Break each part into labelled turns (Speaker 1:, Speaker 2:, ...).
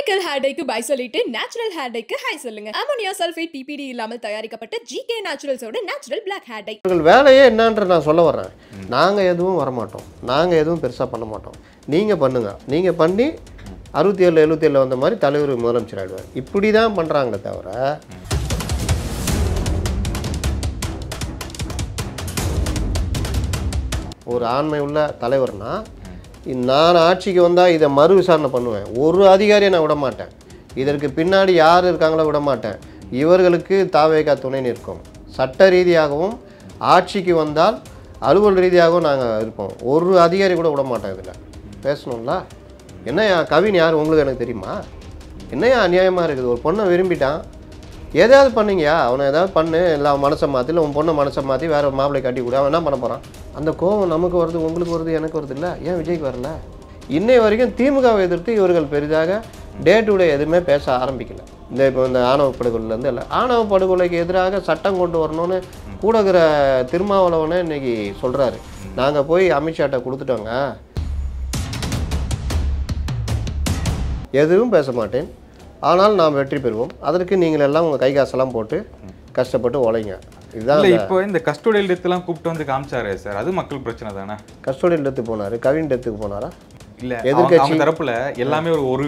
Speaker 1: Chemical hair டைக்கு bye சொல்லிட்டு natural hair டைக்கு ஹை சொல்லுங்க. அமோனியா சல்ஃபேட் பிபிடி இல்லாமல் தயாரிக்கப்பட்ட ஜிகே நேச்சுரல்ஸோட நேச்சுரல் பிளாக் ஹேர் டை.
Speaker 2: உங்கள் வேலையே என்னன்ற நான் சொல்ல வர்றேன். நாங்கள் எதுவும் வரமாட்டோம், நாங்கள் எதுவும் பெருசாக பண்ண மாட்டோம். நீங்கள் பண்ணுங்க, நீங்கள் பண்ணி 67 77 வந்த மாதிரி தலைவர் முதலமைச்சர் ஆகிடுவார். இப்படி தான் பண்ணுறாங்களே தவிர ஒரு ஆண்மை உள்ள தலைவர்னா நான் ஆட்சிக்கு வந்தால் இதை மறு விசாரணை பண்ணுவேன். ஒரு அதிகாரியை நான் விட மாட்டேன். இதற்கு பின்னாடி யார் இருக்காங்களோ விட மாட்டேன். இவர்களுக்கு தாவேகா துணை நிற்கும். சட்ட ரீதியாகவும் ஆட்சிக்கு வந்தால் அலுவல் ரீதியாகவும் நாங்கள் இருப்போம். ஒரு அதிகாரி கூட விட மாட்டோம். இதில் பேசணும்ல. என்னையா கவின் யார் உங்களுக்கு எனக்கு தெரியுமா? என்னையா அநியாயமாக இருக்குது. ஒரு பொண்ணை விரும்பிட்டான், எதாவது பண்ணுங்கயா, அவனை ஏதாவது பண்ணு, இல்லை அவன் மனசை மாற்றி, இல்லை உன் பொண்ணை மனசை மாற்றி வேறு மாப்பிள்ளை கட்டி கூட அவன் என்ன பண்ண போகிறான்? அந்த கோவம் நமக்கு வருது, உங்களுக்கு வருது, எனக்கு வருது இல்லை? ஏன் விஜய்க்கு வரல? இன்னை வரைக்கும் திமுகவை எதிர்த்து இவர்கள் பெரிதாக டே டு டே எதுவுமே பேச ஆரம்பிக்கல. இப்போ இந்த ஆணவ படுகொலையிலேருந்து இல்லை, ஆணவ படுகொலைக்கு எதிராக சட்டம் கொண்டு வரணும்னு கூடகிற திருமாவளவனே இன்றைக்கி சொல்கிறாரு. நாங்கள் போய் அமித்ஷாட்ட கொடுத்துட்டோங்க, எதுவும் பேச மாட்டேன், ஆனால் நாம் வெற்றி பெறுவோம். அதற்கு நீங்கள் எல்லாம் உங்கள் கை காசெல்லாம் போட்டு கஷ்டப்பட்டு உழைங்க. இதுதான்.
Speaker 3: இப்போ இந்த கஸ்டோடியல் டெத்துலாம் கூப்பிட்டு வந்து காமிச்சாரு சார், அது மக்கள் பிரச்சனை தானே?
Speaker 2: கஸ்டோடியல் டெத்து போனார், கவின் டெத்துக்கு போனாரா?
Speaker 3: இல்லை,
Speaker 2: எதிர்கட்சி
Speaker 3: தரப்புல எல்லாமே ஒரு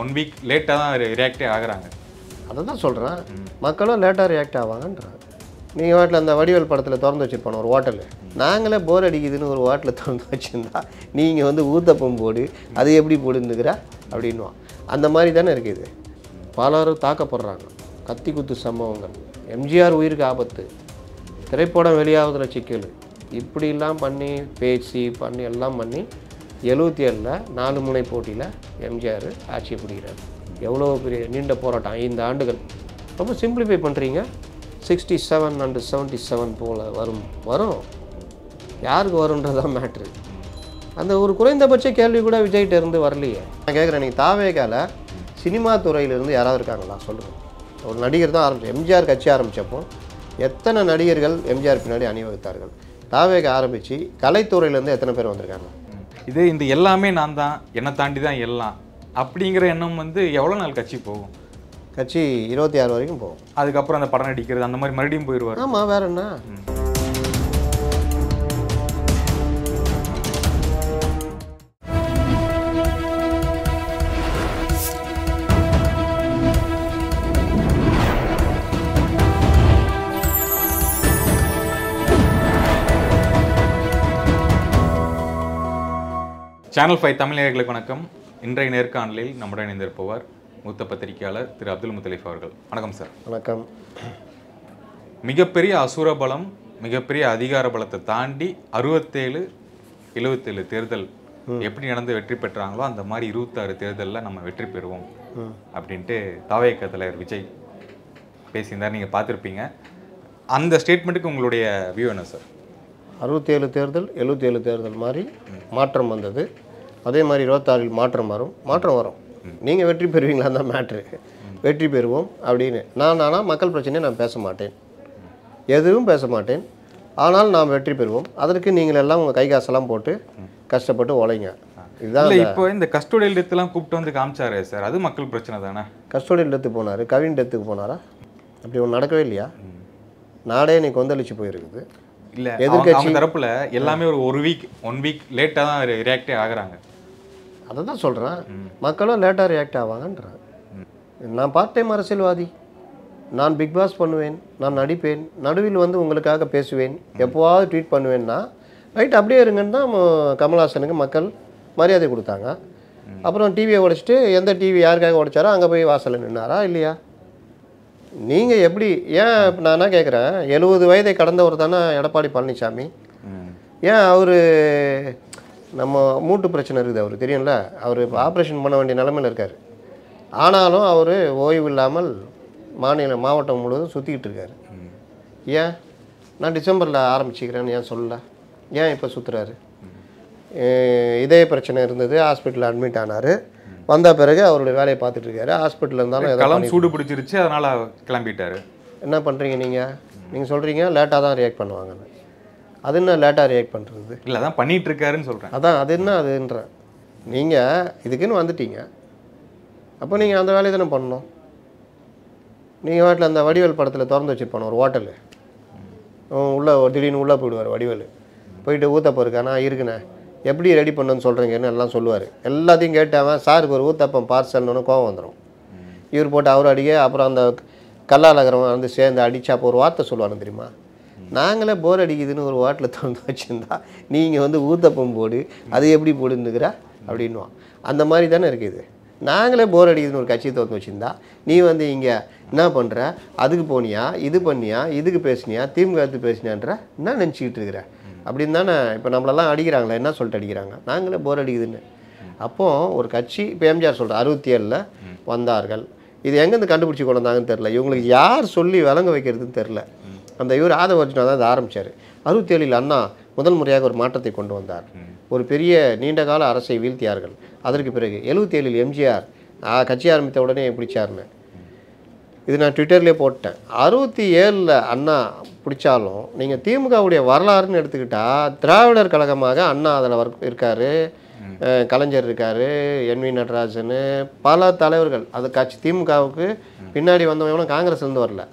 Speaker 3: ஒன் வீக் லேட்டாக தான் ரியாக்டே ஆகுறாங்க.
Speaker 2: அதை தான் சொல்கிறேன். மக்களும் லேட்டாக ரியாக்ட் ஆவாங்கன்றாங்க. நீங்கள் வாட்டில் அந்த வடிவேல் படத்தில் திறந்து வச்சுருப்பான ஒரு ஹோட்டலு, நாங்களே போர் அடிக்குதுன்னு ஒரு ஹோட்டலில் திறந்து வச்சுருந்தா நீங்கள் வந்து ஊத்தப்பம் போடு, அது எப்படி போடுந்துக்கிற அப்படின்வான். அந்த மாதிரி தானே இருக்குது. பலரும் தாக்கப்படுறாங்க. கத்தி குத்து சம்பவங்கள், எம்ஜிஆர் உயிருக்கு ஆபத்து, திரைப்படம் வெளியாவதில் சிக்கல், இப்படிலாம் பண்ணி பேசி பண்ணி எல்லாம் பண்ணி 77 4 முனை போட்டியில் எம்ஜிஆர் ஆட்சியை பிடிக்கிறார். எவ்வளோ பெரிய நீண்ட போராட்டம், 5 ஆண்டுகள். ரொம்ப சிம்பிளிஃபை பண்ணுறீங்க. 67 and 77 போல் வரும் யாருக்கு வரும்ன்றதான் மேட்ரு. அந்த ஒரு குறைந்தபட்ச கேள்வி கூட விஜய்கிட்ட இருந்து வரலையே. நான் கேட்குறேன், நீங்கள் தாவேகால சினிமா துறையிலிருந்து யாராவது இருக்காங்களா சொல்லுங்கள். ஒரு நடிகர் தான் ஆரம்பிச்சு, எம்ஜிஆர் கட்சி ஆரம்பித்தப்போ எத்தனை நடிகர்கள் எம்ஜிஆர் பின்னாடி அணிவகுத்தார்கள்? தாவேகா ஆரம்பித்து கலைத்துறையிலேருந்து எத்தனை பேர் வந்திருக்காங்க?
Speaker 3: இதே இந்த எல்லாமே நான் தான், என்னை தாண்டி தான் எல்லாம் அப்படிங்கிற எண்ணம் வந்து எவ்வளோ நாள் கட்சி போகும்?
Speaker 2: கட்சி 26 வரைக்கும் போகும்.
Speaker 3: அதுக்கப்புறம் அந்த படம் நடிக்கிறது அந்த மாதிரி மறுபடியும் போயிடுவார்.
Speaker 2: ஆமாம், வேற என்ன?
Speaker 3: சேனல் 5 தமிழ் நேயர்களுக்கு வணக்கம். இன்றைய நேர்காணலில் நம்முடன் இணைந்திருப்பவர் மூத்த பத்திரிகையாளர் திரு அப்துல் முத்தலீஃப் அவர்கள். வணக்கம் சார்.
Speaker 2: வணக்கம்.
Speaker 3: மிகப்பெரிய அசுர பலம், மிகப்பெரிய அதிகார பலத்தை தாண்டி 67 77 தேர்தல் எப்படி நடந்து வெற்றி பெற்றாங்களோ அந்த மாதிரி 26 தேர்தலில் நம்ம வெற்றி பெறுவோம் அப்படின்ட்டு தாவேகா தலைவர் விஜய் பேசியிருந்தார். நீங்கள் பார்த்துருப்பீங்க. அந்த ஸ்டேட்மெண்ட்டுக்கு உங்களுடைய வியூ என்ன சார்?
Speaker 2: 67 தேர்தல் 77 தேர்தல் மாதிரி மாற்றம் வந்தது. அதே மாதிரி 26 மாற்றம் வரும். நீங்கள் வெற்றி பெறுவீங்களா தான் மேட்ரு. வெற்றி பெறுவோம் அப்படின்னு ஆனால் மக்கள் பிரச்சனையை நான் பேச மாட்டேன், எதுவும் பேச மாட்டேன், ஆனால் நாம் வெற்றி பெறுவோம். அதற்கு நீங்கள் எல்லாம் உங்கள் கை காசெல்லாம் போட்டு கஷ்டப்பட்டு உழைங்க. இதுதான்.
Speaker 3: இப்போ இந்த கஸ்டோடியல் டெத்துலாம் கூப்பிட்டு வந்து காமிச்சாரு சார், அது மக்கள் பிரச்சனை தானே?
Speaker 2: கஸ்டோடியல் டெத்து போனார், கவின் டெத்துக்கு போனாரா? அப்படி ஒன்று நடக்கவே இல்லையா? நாடே இன்னைக்கு கொந்தளிச்சு போயிருக்குது.
Speaker 3: இல்லை, எதிர்கட்சி தரப்புல எல்லாமே ஒன் வீக் லேட்டாக தான் ரியாக்டே ஆகுறாங்க.
Speaker 2: அதை தான் சொல்கிறேன். மக்களும் லேட்டாக ரியாக்ட் ஆவாங்கன்றாங்க. நான் பார்ட் டைம் அரசியல்வாதி, நான் பிக் பாஸ் பண்ணுவேன், நான் நடிப்பேன், நடுவில் வந்து உங்களுக்காக பேசுவேன், எப்போவாவது ட்வீட் பண்ணுவேன்னா ரைட் அப்படியே இருங்கன்னு தான் கமல்ஹாசனுக்கு மக்கள் மரியாதை கொடுத்தாங்க. அப்புறம் டிவியை உடைச்சிட்டு எந்த டிவி யாருக்காக உடைச்சாரோ அங்கே போய் வாசலில் நின்னாரா இல்லையா? நீங்கள் எப்படி ஏன் நான் என்ன கேட்குறேன், 70 வயதை கடந்தவர் தானே எடப்பாடி பழனிசாமி. ஏன் அவர் நம்ம மூட்டு பிரச்சனை இருக்குது, அவருக்கு தெரியும்ல, அவர் இப்போ ஆப்ரேஷன் பண்ண வேண்டிய நிலமையில் இருக்கார். ஆனாலும் அவர் ஓய்வு இல்லாமல் மாவட்டம் முழுவதும் சுற்றிக்கிட்டு இருக்கார். ஏன் நான் டிசம்பரில் ஆரம்பிச்சிக்கிறேன்னு ஏன் சொல்லலை? ஏன் இப்போ சுற்றுறாரு? இதே பிரச்சனை இருந்தது, ஹாஸ்பிட்டலில் அட்மிட் ஆனார். வந்த பிறகு அவருடைய வேலையை பார்த்துட்டு இருக்காரு. ஹாஸ்பிட்டலில் இருந்தாலும்
Speaker 3: களம் சூடு பிடிச்சிருச்சு, அதனால் கிளம்பிட்டாரு.
Speaker 2: என்ன பண்ணுறீங்க நீங்கள் சொல்கிறீங்க லேட்டாக தான் ரியாக்ட் பண்ணுவாங்கன்னு. அது என்ன லேட்டாக ரியாக்ட் பண்ணுறது?
Speaker 3: இல்லை, அதான் பண்ணிகிட்டு இருக்காருன்னு சொல்கிறேன்.
Speaker 2: அதான் அது என்ன அதுன்ற. நீங்கள் இதுக்குன்னு வந்துட்டீங்க, அப்போ நீங்கள் அந்த வேலையை தானே பண்ணணும். நீங்கள் வாட்டில் அந்த வடிவேல் படத்தில் திறந்து வச்சுருப்பானு ஒரு ஹோட்டலு, உள்ளே திடீர்னு உள்ளே போயிடுவார் வடிவேல். போயிட்டு ஊத்தப்பம் இருக்காண்ணா இருக்குண்ணே, எப்படி ரெடி பண்ணுன்னு சொல்கிறீங்கன்னு எல்லாம் சொல்லுவார். எல்லாத்தையும் கேட்டாவன் சாருக்கு ஒரு ஊத்தப்பம் பார்சல்னு கோவம் வந்துடும். இவர் போட்டு அவர் அடிக்க, அப்புறம் அந்த கல்லாலகரவன் வந்து சேர்ந்து அடித்தா அப்போ ஒரு வார்த்தை சொல்லுவாங்க தெரியுமா, நாங்களே போர் அடிக்குதுன்னு ஒரு ஹோட்டலில் திறந்து வச்சுருந்தா நீங்கள் வந்து ஊத்தப்பம் போடு, அது எப்படி போடுன்னுக்கிற அப்படின்வான். அந்த மாதிரி தானே இருக்குது. நாங்களே போர் அடிக்குதுன்னு ஒரு கட்சியை திறந்து வச்சுருந்தா நீ வந்து இங்கே என்ன பண்ணுற, அதுக்கு போனியா, இது பண்ணியா, இதுக்கு பேசுனியா, திமுக எடுத்து பேசினியான்ற என்ன நினச்சிக்கிட்டு இருக்கிற அப்படின்னு தானே இப்போ நம்மளெல்லாம் அடிக்கிறாங்களே. என்ன சொல்லிட்டு அடிக்கிறாங்க, நாங்களே போர் அடிக்குதுன்னு. அப்போது ஒரு கட்சி இப்போ எம்ஜிஆர் சொல்கிற 67 வந்தார்கள், இது எங்கேருந்து கண்டுபிடிச்சி கொண்டு வந்தாங்கன்னு தெரில, இவங்களுக்கு யார் சொல்லி விளங்க வைக்கிறதுன்னு தெரில. அந்த இவர் ஆதவர்ஜுனா தான் அதை ஆரம்பித்தார். 67 அண்ணா முதல் முறையாக ஒரு மாற்றத்தை கொண்டு வந்தார். ஒரு பெரிய நீண்டகால அரசை வீழ்த்தியார்கள். அதற்கு பிறகு 77 எம்ஜிஆர் கட்சி ஆரம்பித்த உடனே பிடிச்சாருன்னு இது நான் ட்விட்டர்லேயே போட்டேன். 67 அண்ணா பிடிச்சாலும் நீங்கள் திமுகவுடைய வரலாறுன்னு எடுத்துக்கிட்டால் திராவிடர் கழகமாக அண்ணா அதில் இருக்கார், கலைஞர் இருக்கார், என்வி நடராஜன், பல தலைவர்கள். அது கட்சி திமுகவுக்கு பின்னாடி வந்தவங்க காங்கிரஸ்லேருந்து வரல,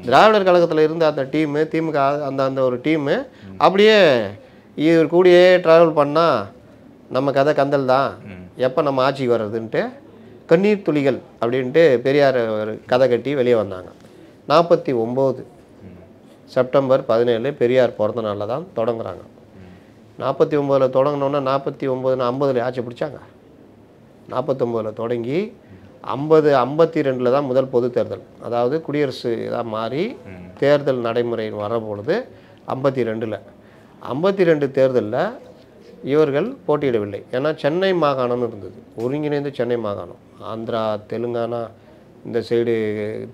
Speaker 2: திராவிடர் கழகத்தில் இருந்த அந்த டீமு, திமுக அந்த ஒரு டீமு அப்படியே இவர் கூடயே ட்ராவல் பண்ணால் நம்ம கதை கந்தல் தான், எப்போ நம்ம ஆட்சிக்கு வர்றதுன்ட்டு கண்ணீர் துளிகள் அப்படின்ட்டு பெரியார் ஒரு கதை கட்டி வெளியே வந்தாங்க. 49 செப்டம்பர் 17 பெரியார் பிறந்த நாளில் தான் தொடங்குறாங்க. 49 தொடங்கினோன்னா 49 50 ஆட்சி பிடிச்சாங்க. 49 தொடங்கி 52 தான் முதல் பொது தேர்தல், அதாவது குடியரசு இதாக மாறி தேர்தல் நடைமுறை வரப்பொழுது 52 தேர்தலில் இவர்கள் போட்டியிடவில்லை. ஏன்னா சென்னை மாகாணம்னு இருந்தது, ஒருங்கிணைந்த சென்னை மாகாணம், ஆந்திரா, தெலுங்கானா, இந்த சைடு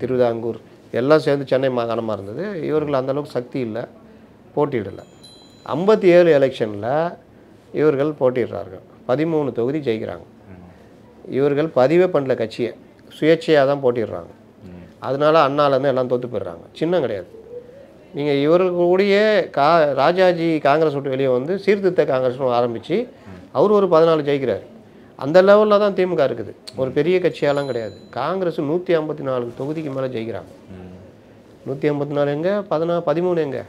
Speaker 2: திருவிதாங்கூர் எல்லாம் சேர்ந்து சென்னை மாகாணமாக இருந்தது. இவர்கள் அந்தளவுக்கு சக்தி இல்லை, போட்டியிடலை. 57 எலெக்ஷனில் இவர்கள் போட்டிடுறார்கள், 13 தொகுதி ஜெயிக்கிறாங்க. இவர்கள் பதிவே பண்ணல, கட்சியை சுயேட்சையாக தான் போட்டிடுறாங்க. அதனால அண்ணாலேருந்து எல்லாம் தோற்று போயிடுறாங்க, சின்னம் கிடையாது. நீங்கள் இவர்களுடைய ராஜாஜி காங்கிரஸ் விட்டு வெளியே வந்து சீர்திருத்த காங்கிரஸ்னு ஆரம்பித்து அவர் ஒரு 14 ஜெயிக்கிறார். அந்த லெவலில் தான் திமுக இருக்குது, ஒரு பெரிய கட்சியாலாம் கிடையாது. காங்கிரஸ் 154 தொகுதிக்கு மேலே ஜெயிக்கிறாங்க. 154 எங்கே, 13 எங்கே.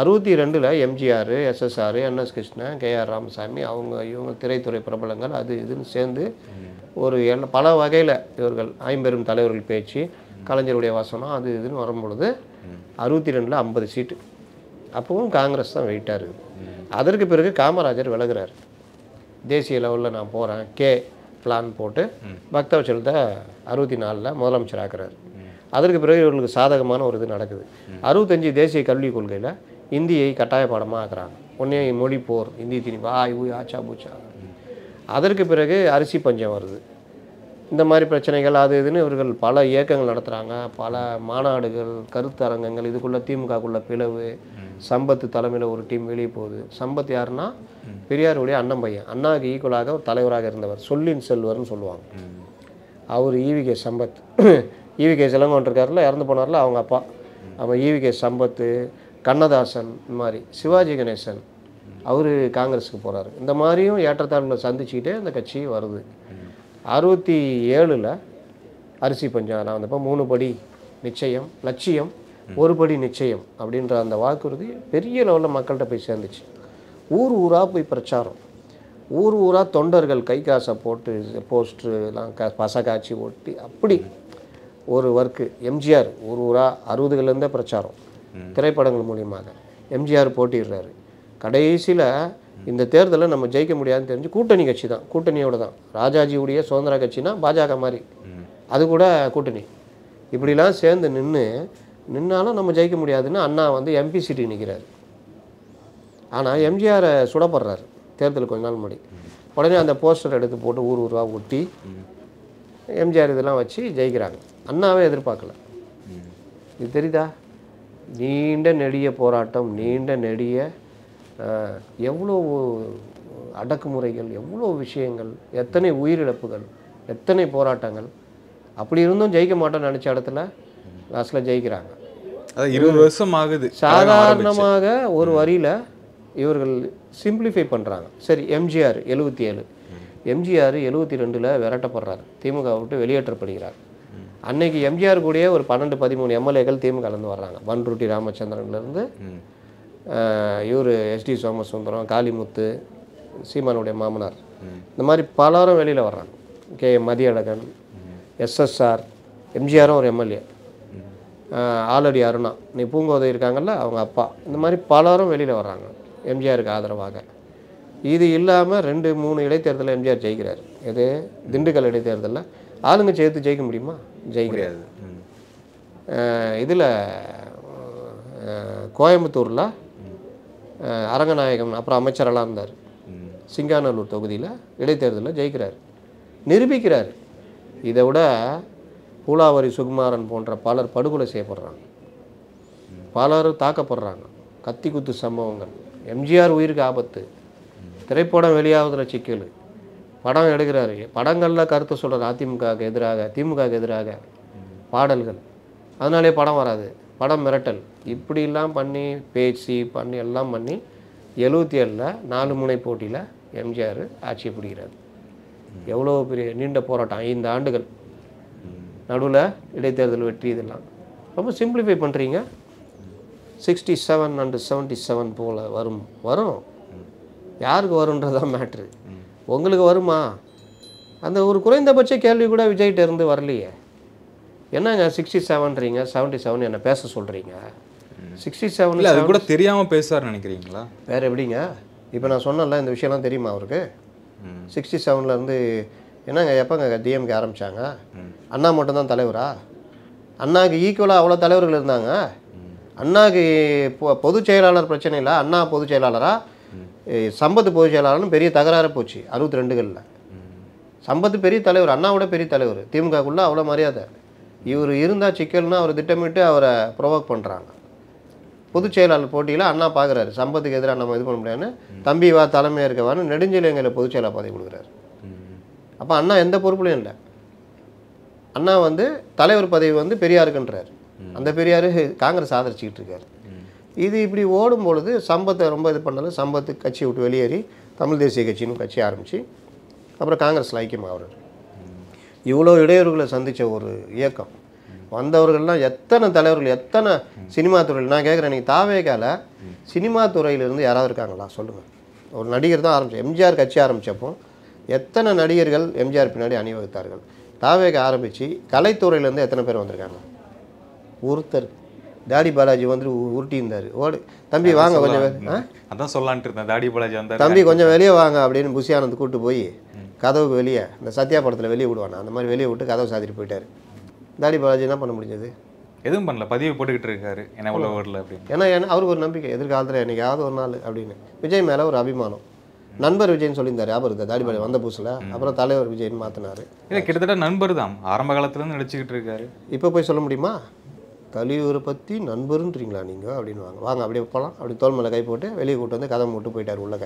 Speaker 2: 62 எம்ஜிஆர், எஸ்எஸ்ஆர், என்எஸ் கிருஷ்ணன், கேஆர் ராமசாமி, இவங்க திரைத்துறை பிரபலங்கள் அது இதுன்னு சேர்ந்து ஒரு பல வகையில் இவர்கள் ஐம்பெரும் தலைவர்கள் பேச்சு, கலைஞருடைய வசனம் அது இதுன்னு வரும்பொழுது 62 50 சீட்டு. அப்பவும் காங்கிரஸ் தான் வெயிட்டாக இருக்குது. அதற்கு பிறகு காமராஜர் விலகுறார், தேசிய லெவலில் நான் போகிறேன் பிளான் போட்டு பக்தவச்சலத்தை 64 முதலமைச்சர் ஆக்குறாரு. அதற்கு பிறகு இவர்களுக்கு சாதகமான ஒரு இது நடக்குது. 65 தேசிய கல்விக் கொள்கையில் இந்தியை கட்டாய பாடமாக ஆக்குறாங்க. ஒன்றே மொழி போர், இந்தி திணிப்பு, ஆச்சா பூச்சா. அதற்கு பிறகு அரிசி பஞ்சம் வருது. இந்த மாதிரி பிரச்சனைகள் அது இதுன்னு இவர்கள் பல இயக்கங்கள் நடத்துகிறாங்க, பல மாநாடுகள், கருத்தரங்கங்கள். இதுக்குள்ளே திமுகக்குள்ளே பிளவு, சம்பத்து தலைமையில் ஒரு டீம் வெளியே போகுது. சம்பத் யாருன்னா பெரியாருடைய அண்ணன் பையன், அண்ணாவுக்கு ஈக்குவலாக ஒரு தலைவராக இருந்தவர், சொல்லின் செல்வர்னு சொல்லுவாங்க. அவர் ஈவிகே சம்பத், ஈவிகே சிலங்கோன் இருக்கார்ல, இறந்து போனார்ல அவங்க அப்பா. அவன் ஈவிகே சம்பத்து, கண்ணதாசன், இந்த மாதிரி சிவாஜி கணேசன் அவர் காங்கிரஸுக்கு போகிறாரு. இந்த மாதிரியும் ஏற்றத்தாழ்வுகளை சந்திச்சுக்கிட்டே இந்த கட்சி வருது. 67 அரிசி பஞ்சம் நான் வந்தப்போ 3 படி நிச்சயம், லட்சியம் 1 படி நிச்சயம் அப்படின்ற அந்த வாக்குறுதி பெரிய லெவலில் மக்கள்கிட்ட போய் சேர்ந்துச்சு. ஊர் ஊராக போய் பிரச்சாரம், ஊர் ஊராக தொண்டர்கள் கை காசை போட்டு போஸ்டர்லாம் பசகாட்சி ஓட்டி அப்படி ஒரு ஒர்க்கு. எம்ஜிஆர் ஊர் ஊராக 60லேருந்தே பிரச்சாரம், திரைப்படங்கள் மூலியமாக எம்ஜிஆர் போட்டிடுறாரு. கடைசியில் இந்த தேர்தலில் நம்ம ஜெயிக்க முடியாதுன்னு தெரிஞ்சு கூட்டணி கட்சி தான், கூட்டணியோடு தான். ராஜாஜியுடைய சுதந்திர கட்சினா பாஜக மாதிரி, அது கூட கூட்டணி. இப்படிலாம் சேர்ந்து நின்னாலும் நம்ம ஜெயிக்க முடியாதுன்னு அண்ணா வந்து எம்பி சீட்டு நிற்கிறார். ஆனால் எம்ஜிஆரை சுடப்படுறாரு தேர்தல் கொஞ்ச நாள் முன்னாடி. உடனே அந்த போஸ்டர் எடுத்து போட்டு ஊர் ஊராக ஒட்டி எம்ஜிஆர் இதெல்லாம் வச்சு ஜெயிக்கிறாங்க. அண்ணாவே எதிர்பார்க்கல. இது தெரியுதா, நீண்ட நெடிய போராட்டம், நீண்ட நெடிய எவ்வளோ அடக்குமுறைகள், எவ்வளோ விஷயங்கள், எத்தனை உயிரிழப்புகள், எத்தனை போராட்டங்கள். அப்படி இருந்தும் ஜெயிக்க மாட்டோம்னு நினச்ச இடத்துல லாஸ்ட்டில் ஜெயிக்கிறாங்க.
Speaker 3: 20 வருஷம் ஆகுது.
Speaker 2: எம்ஜிஆர் 72ல் விரட்டப்படுறாரு, திமுக விட்டு வெளியேற்றப்படுகிறார். அன்னைக்கு எம்ஜிஆர் கூடயே ஒரு 12-13 எம்எல்ஏக்கள் திமுகலேருந்து வர்றாங்க. பன்ருட்டி ராமச்சந்திரன்லேருந்து இவர் எஸ்டி சோமசுந்தரம், காளிமுத்து, சீமானுடைய மாமனார், இந்த மாதிரி பலரும் வெளியில் வர்றாங்க. மதியழகன், எஸ்எஸ்ஆர், எம்ஜிஆரும் ஒரு எம்எல்ஏ, ஆலடி அருணா, நீ பூங்கோதை இருக்காங்கல்ல அவங்க அப்பா, இந்த மாதிரி பலரும் வெளியில் வர்றாங்க எம்ஜிஆருக்கு ஆதரவாக. இது இல்லாமல் 2-3 இடைத்தேர்தலில் எம்ஜிஆர் ஜெயிக்கிறார். இது திண்டுக்கல் இடைத்தேர்தலில் ஆளுங்க சேர்த்து ஜெயிக்க முடியுமா? ஜெயிக்கிறாரு. இதில் கோயம்புத்தூரில் அரங்கநாயகம் அப்புறம் அமைச்சரெல்லாம் இருந்தார். சிங்காநல்லூர் தொகுதியில் இடைத்தேர்தலில் ஜெயிக்கிறார், நிரூபிக்கிறார். இதை விட பூலாவரி சுகுமாரன் போன்ற பலர் படுகொலை செய்யப்படுறாங்க, பலர் தாக்கப்படுறாங்க, கத்தி குத்து சம்பவங்கள். எம்ஜிஆர் உயிருக்கு ஆபத்து. திரைப்படம் வெளியாவதில் சிக்கல். படம் எடுக்கிறாரு, படங்களில் கருத்து சொல்கிறார் அதிமுகவுக்கு எதிராக, திமுகவுக்கு எதிராக பாடல்கள், அதனாலே படம் வராது, படம் மிரட்டல், இப்படிலாம் பண்ணி பேசி பண்ணி எல்லாம் பண்ணி 77ல் 4 முனை போட்டியில் எம்ஜிஆர் ஆட்சியை பிடிக்கிறார். எவ்வளோ பெரிய நீண்ட போராட்டம், 5 ஆண்டுகள், நடுவில் இடைத்தேர்தல் வெற்றி. இதெல்லாம் ரொம்ப சிம்பிளிஃபை பண்ணுறீங்க. 67 and 77 போல் வரும். யாருக்கு வரும்ன்றதான் மேட்ரு. உங்களுக்கு வருமா? அந்த ஒரு குறைந்தபட்ச கேள்வி கூட விஜய்கிட்ட இருந்து வரலையே. என்னங்க 67ன்றீங்க, 77 என்ன பேச சொல்கிறீங்க? 67
Speaker 3: அது கூட தெரியாமல் பேசுவார் நினைக்கிறீங்களா?
Speaker 2: வேறு எப்படிங்க? இப்போ நான் சொன்னல இந்த விஷயம்லாம் தெரியுமா அவருக்கு? 67லேருந்து என்னங்க எப்போங்க டிஎம்கே ஆரம்பித்தாங்க? அண்ணா மட்டும்தான் தலைவரா? அண்ணாவுக்கு ஈக்குவலாக அவ்வளோ தலைவர்கள் இருந்தாங்க. அண்ணாவுக்கு பொதுச் செயலாளர் பிரச்சனை இல்லை, அண்ணா பொதுச் செயலாளரா, சம்பத்து பொதுச் செயலாளர்னு பெரிய தகராறு போச்சு 62களில். சம்பத்து பெரிய தலைவர், அண்ணாவோட பெரிய தலைவர், திமுகக்குள்ளே அவ்வளோ மரியாதை. இவர் இருந்தால் சிக்கல்னா அவர் திட்டமிட்டு அவரை ப்ரொவோக் பண்ணுறாங்க. பொதுச் செயலாளர் போட்டியில் அண்ணா பார்க்குறாரு, சம்பத்துக்கு எதிராக நம்ம இது பண்ண முடியாதுன்னு, தம்பி வா தலைமையாக இருக்கவான்னு நெடுஞ்செழியங்களை பொதுச் செயலாளர் பதவி கொடுக்குறாரு. அப்போ அண்ணா எந்த பொறுப்புலையும் இல்லை. அண்ணா தலைவர் பதவி பெரியாருக்குன்றார். அந்த பெரியார் காங்கிரஸ் ஆதரிச்சுக்கிட்டு இருக்காரு. இது இப்படி ஓடும் பொழுது சம்பத்தை ரொம்ப இது பண்ணாலும் சம்பத்து கட்சியை விட்டு வெளியேறி தமிழ் தேசிய கட்சின்னு கட்சி ஆரம்பித்து அப்புறம் காங்கிரஸில் ஐக்கியமாகிறார். இவ்வளோ இடையூறுகளை சந்தித்த ஒரு இயக்கம் வந்தவர்கள்லாம் எத்தனை தலைவர்கள், எத்தனை சினிமா துறையில். நான் கேட்குறேன், நீங்கள் தாவேகால சினிமா துறையிலிருந்து யாராவது இருக்காங்களா சொல்லுங்கள்? ஒரு நடிகர் தான் ஆரம்பித்தோம். எம்ஜிஆர் கட்சி ஆரம்பித்தப்போ எத்தனை நடிகர்கள் எம்ஜிஆர் பின்னாடி அணிவகுத்தார்கள்? தாவேக ஆரம்பித்து கலைத்துறையிலேருந்து எத்தனை பேர் வந்திருக்காங்க? ஒருத்தர். தாடி பாலாஜி உருட்டி இருந்தார். ஓடு தம்பி வாங்க கொஞ்சம்,
Speaker 3: அதான் சொல்லலான்ட்டு இருந்தேன். தாடி பாலாஜி வந்தார்,
Speaker 2: தம்பி கொஞ்சம் வெளியே வாங்க அப்படின்னு புஷி ஆனந்த் கூப்பிட்டு போய் கதவுக்கு வெளியே, இந்த சத்யா படத்தில் வெளியே விடுவானா அந்த மாதிரி வெளியே விட்டு கதவை சாத்திட்டு போயிட்டார். தாடி பாலாஜி என்ன பண்ண முடிஞ்சது?
Speaker 3: எதுவும் பண்ணல, பதிவு போட்டுக்கிட்டு இருக்காரு என்ன உள்ள வரல அப்படின்னு.
Speaker 2: ஏன்னா அவருக்கு ஒரு நம்பிக்கை, எதிர்காலத்தில் என்னைக்காவது ஒரு நாள் அப்படின்னு. விஜய் மேலே ஒரு அபிமானம். நண்பர் விஜய்னு சொல்லியிருந்தாரு ஞாபகம், தாடி பாலாஜி வந்த புதுசில். அப்புறம் தலைவர் விஜய்னு மாற்றினார்.
Speaker 3: இல்லை கிட்டத்தட்ட நண்பர் தான், ஆரம்ப காலத்துலேருந்து நடிச்சுக்கிட்டு இருக்காரு.
Speaker 2: இப்போ போய் சொல்ல முடியுமா தலைவரை பற்றி நண்பருன்றீங்களா நீங்கள் அப்படின்னு? வாங்க அப்படியே போகலாம் அப்படி தோல் மேலே கை போட்டு வெளியே கூட்டு கதை போட்டு போயிட்டார் உள்ளக.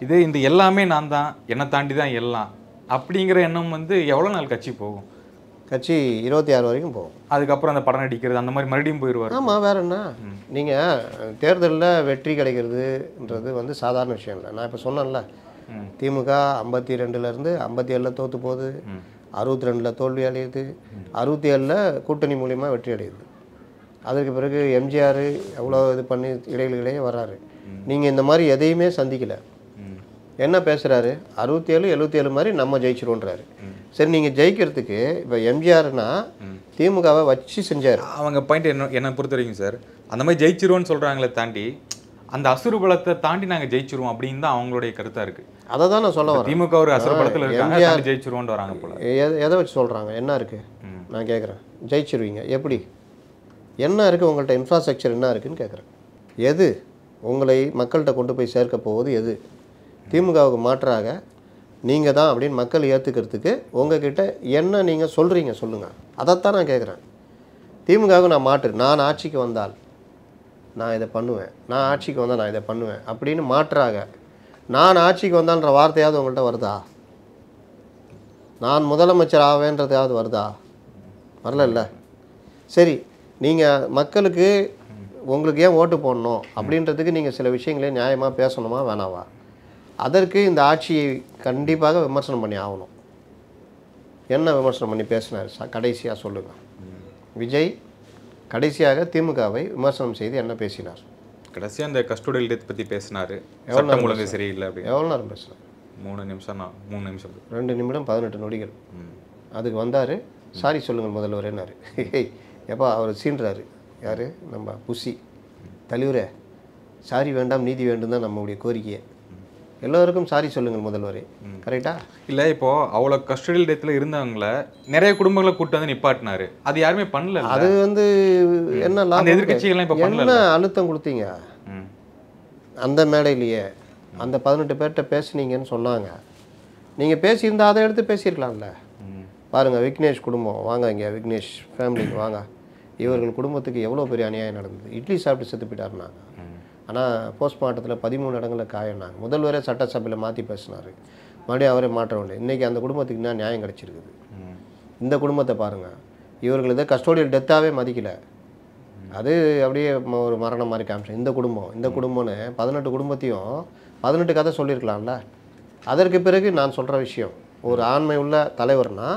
Speaker 3: இது இந்த எல்லாமே நான் தான், என்னை தாண்டி தான் எல்லாம் அப்படிங்கிற எண்ணம் எவ்வளோ நாள் கட்சி போகும்?
Speaker 2: கட்சி 26 வரைக்கும் போகும்.
Speaker 3: அதுக்கப்புறம் அந்த படம் நடிக்கிறது அந்த மாதிரி மறுபடியும் போயிடுவார்.
Speaker 2: ஆமாம், வேற என்ன? நீங்கள் தேர்தலில் வெற்றி கிடைக்கிறதுன்றது சாதாரண விஷயம் இல்லை. நான் இப்போ சொன்னேன்ல, திமுக 52லேருந்து 57 தோற்று போகுது, 62 தோல்வி அடையுது, 67 கூட்டணி மூலிமா வெற்றி அடையுது. அதற்கு பிறகு எம்ஜிஆர் எவ்வளோ இது பண்ணி இடையிலே வர்றாரு. நீங்கள் இந்த மாதிரி எதையுமே சந்திக்கலை. என்ன பேசுகிறாரு? 67 77 மாதிரி நம்ம ஜெயிச்சிருவோன்றாரு. சரி, நீங்கள் ஜெயிக்கிறதுக்கு இப்போ எம்ஜிஆர்னா திமுகவை வச்சு செஞ்சார்.
Speaker 3: அவங்க பாயிண்ட் என்னை பொறுத்த வரைக்கும் சார், அந்த மாதிரி ஜெயிச்சிருவோன்னு சொல்கிறாங்களே தாண்டி அந்த அசுர பலத்தை தாண்டி நாங்கள் ஜெயிச்சிருவோம் அப்படின்னு தான் அவங்களுடைய கருத்தாக இருக்குது.
Speaker 2: அதை தான் நான் சொல்ல வரேன்.
Speaker 3: திமுக ஒரு அசுர பலத்தில் இருக்காங்க, ஜெயிச்சிருவோன்னு வராங்க போல.
Speaker 2: எதை வச்சு சொல்கிறாங்க? என்ன இருக்குது? நான் கேட்குறேன், ஜெயிச்சிருவீங்க எப்படி? என்ன இருக்குது உங்கள்கிட்ட? இன்ஃப்ராஸ்ட்ரக்சர் என்ன இருக்குதுன்னு கேட்குறேன். எது உங்களை மக்கள்கிட்ட கொண்டு போய் சேர்க்க போவது? எது திமுகவுக்கு மாற்றாக நீங்கள் தான் அப்படின்னு மக்கள் ஏற்றுக்கிறதுக்கு உங்ககிட்ட என்ன நீங்கள் சொல்கிறீங்க சொல்லுங்கள். அதைத்தான் நான் கேட்குறேன். திமுகவுக்கு நான் மாற்று, நான் ஆட்சிக்கு வந்தால் நான் இதை பண்ணுவேன், நான் ஆட்சிக்கு வந்தால் நான் இதை பண்ணுவேன் அப்படின்னு மாற்றாக நான் ஆட்சிக்கு வந்தான்ற வார்த்தையாவது உங்கள்கிட்ட வருதா? நான் முதலமைச்சர் ஆவேன்றதையாவது வருதா? வரல. சரி, நீங்கள் மக்களுக்கு உங்களுக்கு ஏன் ஓட்டு போடணும் அப்படின்றதுக்கு நீங்கள் சில விஷயங்களே நியாயமாக பேசணுமா வேணாவா? அதற்கு இந்த ஆட்சியை கண்டிப்பாக விமர்சனம் பண்ணி ஆகணும். என்ன விமர்சனம் பண்ணி பேசினார் கடைசியாக சொல்லுங்கள். விஜய் கடைசியாக திமுகவை விமர்சனம் செய்து என்ன பேசினார்?
Speaker 3: கடைசியாக அந்த கஸ்டோடியல் டெத் பற்றி பேசினார். சட்டம் ஒழுங்கு சரியில்லை அப்படின்னு.
Speaker 2: எவ்வளோ நேரம் பேசினார்?
Speaker 3: 3 நிமிஷம் 3 நிமிஷம்
Speaker 2: 2 நிமிடம் 18 நொடிகள். அதுக்கு வந்தார், சாரி சொல்லுங்கள் முதல்வரேன்னாரு. எப்போ அவர் சீன்றாரு யார்? நம்ம புசி தலைவரே, சாரி வேண்டாம் நீதி வேண்டும் தான் நம்மளுடைய கோரிக்கையை. எல்லோருக்கும் சாரி சொல்லுங்கள் முதல்வரே. கரெக்டா?
Speaker 3: இல்லை, இப்போ அவ்வளோ கஸ்டடியல் டெத்தில் இருந்தவங்கள நிறைய குடும்பங்களை கூட்டு வந்து நிப்பாட்டினாரு. அது யாருமே பண்ணல.
Speaker 2: அது வந்து என்ன லாபம்?
Speaker 3: எதிர்கட்சிகள்லாம் இப்போ
Speaker 2: என்ன அழுத்தம் கொடுத்தீங்க அந்த மேடையிலேயே? அந்த 18 பேர்கிட்ட பேசுனீங்கன்னு சொன்னாங்க. நீங்கள் பேசியிருந்தா அதை எடுத்து பேசியிருக்கலாம்ல. பாருங்கள், விக்னேஷ் குடும்பம் வாங்க, இங்கே விக்னேஷ் ஃபேமிலிக்கு வாங்க. இவர்கள் குடும்பத்துக்கு எவ்வளோ பெரிய அநியாயம் நடந்தது. இட்லி சாப்பிட்டு செத்து போயிட்டாருனாங்க. ஆனால் போஸ்ட்மார்ட்டத்தில் 13 இடங்களில் காயம்னாங்க. முதல்வரே சட்டசபையில் மாற்றி பேசினார். மறுபடியும் அவரே மாற்ற வேண்டிய. இன்றைக்கி அந்த குடும்பத்துக்கு என்ன நியாயம் கிடச்சிருக்குது? இந்த குடும்பத்தை பாருங்கள், இவர்கள் இதை கஸ்டோடியல் டெத்தாகவே மதிக்கலை. அது அப்படியே ஒரு மரணம் மாதிரி காமிச்சேன். இந்த குடும்பம்னு 18 குடும்பத்தையும் 18 கதை சொல்லியிருக்கலாம்ல. அதற்கு பிறகு நான் சொல்கிற விஷயம், ஒரு ஆண்மை உள்ள தலைவர்னா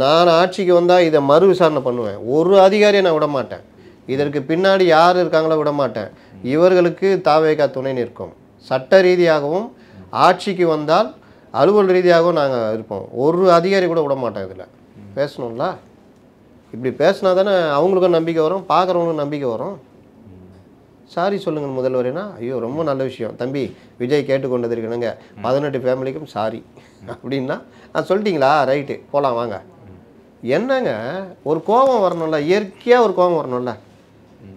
Speaker 2: நான் ஆட்சிக்கு வந்தால் இதை மறு விசாரணை பண்ணுவேன். ஒரு அதிகாரியை நான் விட மாட்டேன். இதற்கு பின்னாடி யார் இருக்காங்களோ விட மாட்டேன். இவர்களுக்கு தாவேகா துணை நிற்கும். சட்ட ரீதியாகவும் ஆட்சிக்கு வந்தால் அலுவல் ரீதியாகவும் நாங்கள் இருப்போம். ஒரு அதிகாரி கூட விட மாட்டோம். இதில் பேசணும்ல. இப்படி பேசினா தானே அவங்களுக்கும் நம்பிக்கை வரும், பார்க்குறவங்களுக்கும் நம்பிக்கை வரும். சாரி சொல்லுங்கள் முதல்வரேனா, ஐயோ ரொம்ப நல்ல விஷயம் தம்பி விஜய் கேட்டுக்கொண்டது இருக்கணுங்க, 18 ஃபேமிலிக்கும் சாரி அப்படின்னா சொல்லிட்டீங்களா, ரைட்டு போகலாம் வாங்க. என்னங்க ஒரு கோபம் வரணும்ல, இயற்கையாக ஒரு கோபம் வரணும்ல.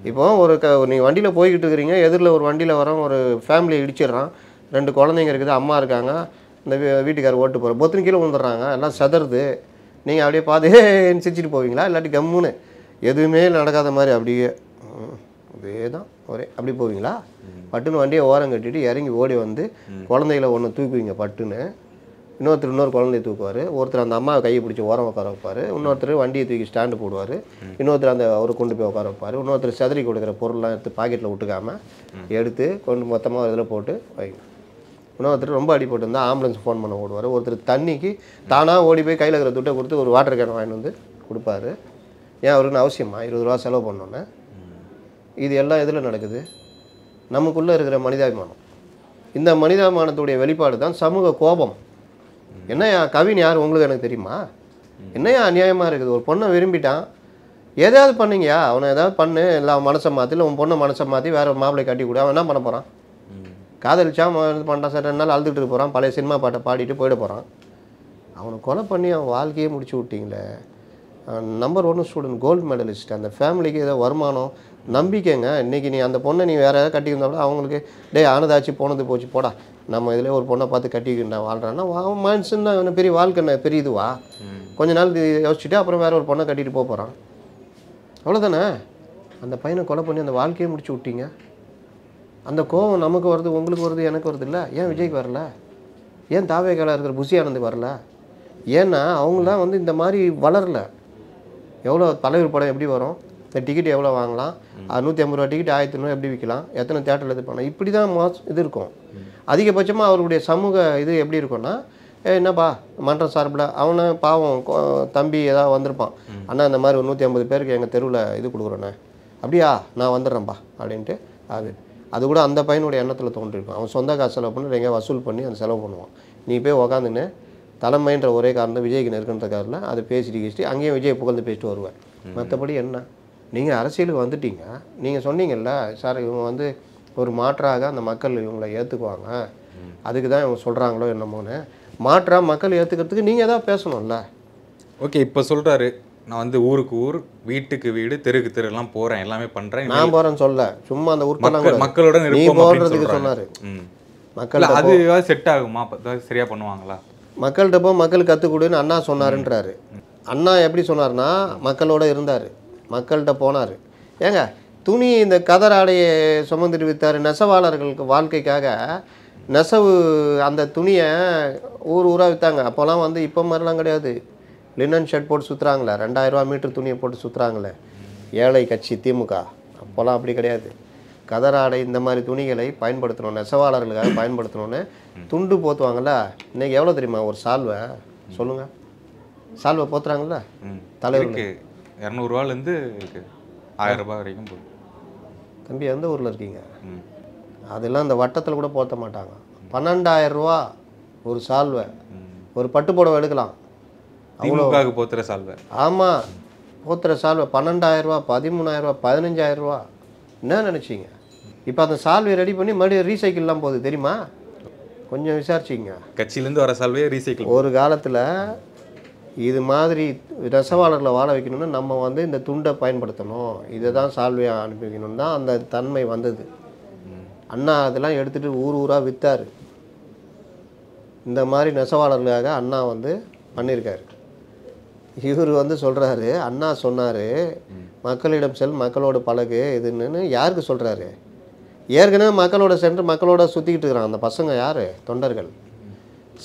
Speaker 2: இப்போ ஒரு நீங்கள் வண்டியில் போய்கிட்டு இருக்கிறீங்க, எதிரில் ஒரு வண்டியில் வரோம், ஒரு ஃபேமிலியை இடிச்சிடுறான், 2 குழந்தைங்க இருக்குது, அம்மா இருக்காங்க, இந்த வீட்டுக்காரர் ஓட்டு போகிற பொத்துன்னு கீழே விழுந்துடுறாங்க, எல்லாம் செதறுது. நீங்கள் அப்படியே பார்த்து சிரிச்சிட்டு போவீங்களா? இல்லாட்டி கம்முன்னு எதுவுமே நடக்காத மாதிரி அப்படியே இதே தான் ஒரே அப்படி போவீங்களா? பட்டுன்னு வண்டியை ஓரம் கட்டிட்டு இறங்கி ஓடி வந்து குழந்தைகளை ஒன்று தூக்குவீங்க பட்டுன்னு. இன்னொரு குழந்தைய தூக்குவார். ஒருத்தர் அந்த அம்மாவை கையை பிடிச்சி ஓரம் உட்கார வைப்பார். இன்னொருத்தர் வண்டியை தூக்கி ஸ்டாண்டு போடுவார். இன்னொருத்தர் அந்த அவரை கொண்டு போய் உட்கார வைப்பார். இன்னொருத்தர் செதறி கொடுக்குற பொருள்லாம் எடுத்து பாக்கெட்டில் விட்டுக்காமல் எடுத்து கொண்டு மொத்தமாக இதில் போட்டு வைங்க. இன்னொருத்தர் ரொம்ப அடிபட்டு இருந்தால் ஆம்புலன்ஸ் ஃபோன் பண்ண ஓடுவார். ஒருத்தர் தண்ணிக்கு தானாக ஓடி போய் கையில் இருக்கிற துட்டை கொடுத்து ஒரு வாட்டர் கேன் வாங்கிட்டு வந்து கொடுப்பாரு. ஏன் அவருக்குன்னு அவசியமா 20 ரூபா செலவு பண்ணோன்னே? இது எல்லாம் எதில் நடக்குது? நமக்குள்ளே இருக்கிற மனிதாபிமானம். இந்த மனிதாபிமானத்துடைய வெளிப்பாடு தான் சமூக கோபம். என்னையா கவின் யார் உங்களுக்கு எனக்கு தெரியுமா? என்னையா அநியாயமாக இருக்குது? ஒரு பொண்ணை விரும்பிட்டான், எதாவது பண்ணீங்கயா, அவனை ஏதாவது பண்ணு, இல்லை அவன் மனசை மாற்றி, இல்லை உன் பொண்ணை மனசை மாற்றி வேறு மாப்பிள்ளை கட்டி கொடு. அவன் என்ன பண்ண போகிறான்? காதலிச்சா இது பண்ணிட்டான் சார், 2 நாள் அழுதுட்டு போகிறான், பழைய சினிமா பாட்டை பாடிட்டு போயிட போகிறான். அவனை கொலை பண்ணி அவன் வாழ்க்கையே முடிச்சு விட்டீங்களே. Number 1 student, gold medallist. அந்த ஃபேமிலிக்கு ஏதோ வருமானம் நம்பிக்கைங்க. இன்றைக்கி நீ அந்த பொண்ணை நீ வேறு ஏதாவது கட்டியிருந்தாலும் அவங்களுக்கு ஆனதாச்சு போனது போச்சு போடா, நம்ம இதில் ஒரு பொண்ணை பார்த்து கட்டிக்கிட்டு வாழ்கிறான்னா அவன் மனுஷன்னா அவனை பெரிய வாழ்க்கை பெரிய இதுவா? கொஞ்ச நாள் யோசிச்சுட்டு அப்புறம் வேறு ஒரு பொண்ணை கட்டிட்டு போகிறான், அவ்வளோதானே. அந்த பையனை கொலை பண்ணி அந்த வாழ்க்கையை முடிச்சு விட்டீங்க. அந்த கோபம் நமக்கு வருது, உங்களுக்கு வருது, எனக்கு வருது இல்லை? ஏன் விஜய்க்கு வரல? ஏன் தாவேகால இருக்கிற புசி ஆனந்துக்கு வரல? ஏன்னா அவங்களாம் வந்து இந்த மாதிரி வளரல. எவ்வளோ தலைவர் படம் எப்படி வரும், இந்த டிக்கெட் எவ்வளோ வாங்கலாம், 150 ரூபா டிக்கெட் 1500 எப்படி விற்கலாம், எத்தனை தேட்டரில் இது பண்ணலாம், இப்படி தான் இது இருக்கும். அதிகபட்சமாக அவருடைய சமூக இது எப்படி இருக்கும்னா, என்னப்பா மன்றம் சார்பில் அவனை பாவம் தம்பி ஏதாவது வந்திருப்பான், அண்ணா இந்த மாதிரி ஒரு 150 பேருக்கு எங்கள் தெருவில் இது கொடுக்குறோண்ணே, அப்படியா நான் வந்துடுறேன்ப்பா அப்படின்ட்டு. அது கூட அந்த பையனுடைய எண்ணத்தில் தோன்றிருக்கும். அவன் சொந்த காசு செலவு பண்ணி எங்கேயா வசூல் பண்ணி அந்த செலவு பண்ணுவான். நீ போய் உக்காந்துன்னு தலைமைன்ற ஒரே காரணம் விஜய்க்கு நெருக்கின்றதுக்காரில் அதை பேசிட்டு அங்கேயும் விஜய் புகழ்ந்து பேசிட்டு வருவேன். மற்றபடி என்ன, நீங்கள் அரசியலுக்கு வந்துட்டீங்க, நீங்கள் சொன்னீங்கல்ல சார் இவங்க வந்து ஒரு மாற்றாக அந்த மக்கள் இவங்களை ஏற்றுக்குவாங்க, அதுக்கு தான் இவங்க சொல்கிறாங்களோ என்னமோன்னு. மாற்றாக மக்கள் ஏற்றுக்கிறதுக்கு நீங்கள் எதாவது பேசணும்ல.
Speaker 3: ஓகே, இப்போ சொல்கிறாரு நான் வந்து ஊருக்கு ஊர், வீட்டுக்கு வீடு, தெருக்கு தெருலாம் போகிறேன், எல்லாமே பண்ணுறேன்.
Speaker 2: நான் போகிறேன்னு சொல்ல, சும்மா அந்த ஊருக்கு
Speaker 3: மக்களோட
Speaker 2: நீ போடுறதுக்கு சொன்னார்.
Speaker 3: மக்கள் அது செட் ஆகுமா, சரியாக பண்ணுவாங்களா?
Speaker 2: மக்கள்கிட்ட போ, மக்கள் கற்றுக் கொடுன்னு அண்ணா சொன்னாருன்றாரு. அண்ணா எப்படி சொன்னார்னா மக்களோடு இருந்தார், மக்கள்கிட்ட போனார். ஏங்க துணி இந்த கதர் ஆடையை சுமந்துட்டு விற்றார். நெசவாளர்களுக்கு வாழ்க்கைக்காக நெசவு அந்த துணியை ஊராக விற்றாங்க. அப்போல்லாம் வந்து இப்போ மாதிரிலாம் கிடையாது. லினன் ஷர்ட் போட்டு சுற்றுறாங்களே, 2000 ரூபா மீட்டர் துணியை போட்டு சுற்றுறாங்களே ஏழை கட்சி திமுக. அப்போல்லாம் அப்படி கிடையாது. கதராடை இந்த மாதிரி துணிகளை பயன்படுத்தணும், நெசவாளர்களுக்காக பயன்படுத்தணும்னு துண்டு போத்துவாங்கல்ல. இன்னைக்கு எவ்வளோ தெரியுமா ஒரு சால்வை? சொல்லுங்கள். சால்வை போத்துறாங்கல்ல தலைவருக்கு
Speaker 3: 200 இருக்கு 1000 ரூபாய் வரைக்கும் போகுது.
Speaker 2: தம்பி எந்த ஊரில் இருக்கீங்க? அதெல்லாம் இந்த வட்டத்தில் கூட போத்த மாட்டாங்க. 12,000 ரூபா ஒரு சால்வை. ஒரு பட்டு புடவை எடுக்கலாம்.
Speaker 3: திமுகவுக்கு போத்துற சால்வை.
Speaker 2: ஆமாம், போத்துற சால்வை 12,000 ரூபா, 13,000 ரூபா, 15,000 ரூபா. என்ன நினச்சிங்க? இப்போ அந்த சால்வை ரெடி பண்ணி மறுபடியும் ரீசைக்கிள்லாம் போகுது தெரியுமா? கொஞ்சம் விசாரிச்சிங்க.
Speaker 3: கட்சியிலேருந்து வர சால்வையே ரீசைக்கிள்.
Speaker 2: ஒரு காலத்தில் இது மாதிரி நெசவாளர்களை வாழ வைக்கணும்னா நம்ம வந்து இந்த துண்டை பயன்படுத்தணும், இதை தான் சால்வையாக அனுப்பி வைக்கணும் தான் அந்த தன்மை வந்தது. அண்ணா அதெல்லாம் எடுத்துகிட்டு ஊர் ஊராக விற்றார். இந்த மாதிரி நெசவாளர்களுக்காக அண்ணா வந்து பண்ணியிருக்காரு. இவர் வந்து சொல்கிறாரு, அண்ணா சொன்னார் மக்களிடம் செல், மக்களோட பழகு இதுன்னு. யாருக்கு சொல்கிறாரு? ஏற்கனவே மக்களோட சென்று மக்களோட சுற்றிக்கிட்டு இருக்கிறான் அந்த பசங்க. யார்? தொண்டர்கள்.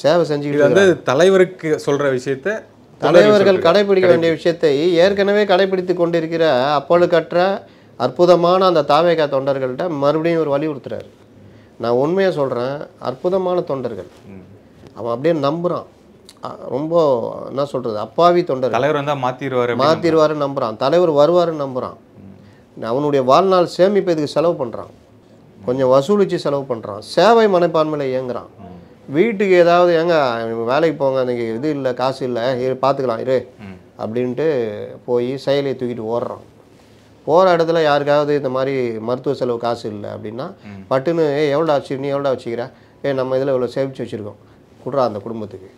Speaker 2: சேவை செஞ்சுக்கிட்டு
Speaker 3: வந்து தலைவருக்கு சொல்கிற விஷயத்த
Speaker 2: தலைவர்கள் கடைபிடிக்க வேண்டிய விஷயத்தை ஏற்கனவே கடைபிடித்து கொண்டிருக்கிற அப்பழுக்கற்ற அற்புதமான அந்த தாவேகா தொண்டர்கள்ட்ட மறுபடியும் ஒரு வலியுறுத்துறாரு. நான் உண்மையாக சொல்கிறேன், அற்புதமான தொண்டர்கள். அவன் அப்படியே நம்புகிறான். ரொம்ப என்ன சொல்கிறது, அப்பாவி தொண்டர்.
Speaker 3: தலைவர் வந்தால்
Speaker 2: மாற்றிடுவாருன்னு நம்புகிறான். தலைவர் வருவாருன்னு நம்புகிறான். அவனுடைய வாழ்நாள் சேமிப்பு இதுக்கு செலவு பண்ணுறான். கொஞ்சம் வசூலித்து செலவு பண்ணுறான். சேவை மனப்பான்மையில் இயங்குறான். வீட்டுக்கு ஏதாவது ஏங்க வேலைக்கு போங்க, அன்றைக்கி இது இல்லை, காசு இல்லை, பார்த்துக்கலாம் இரு அப்படின்ட்டு போய் செயலியை தூக்கிட்டு ஓடுறான். போகிற இடத்துல யாருக்காவது இந்த மாதிரி மருத்துவ செலவு காசு இல்லை அப்படின்னா பட்டுன்னு எவ்வளோ ஆச்சு, நீ எவ்வளோ வச்சுக்கிற, நம்ம இதில் இவ்வளோ சேமித்து வச்சுருக்கோம், கொடுறா அந்த குடும்பத்துக்கு.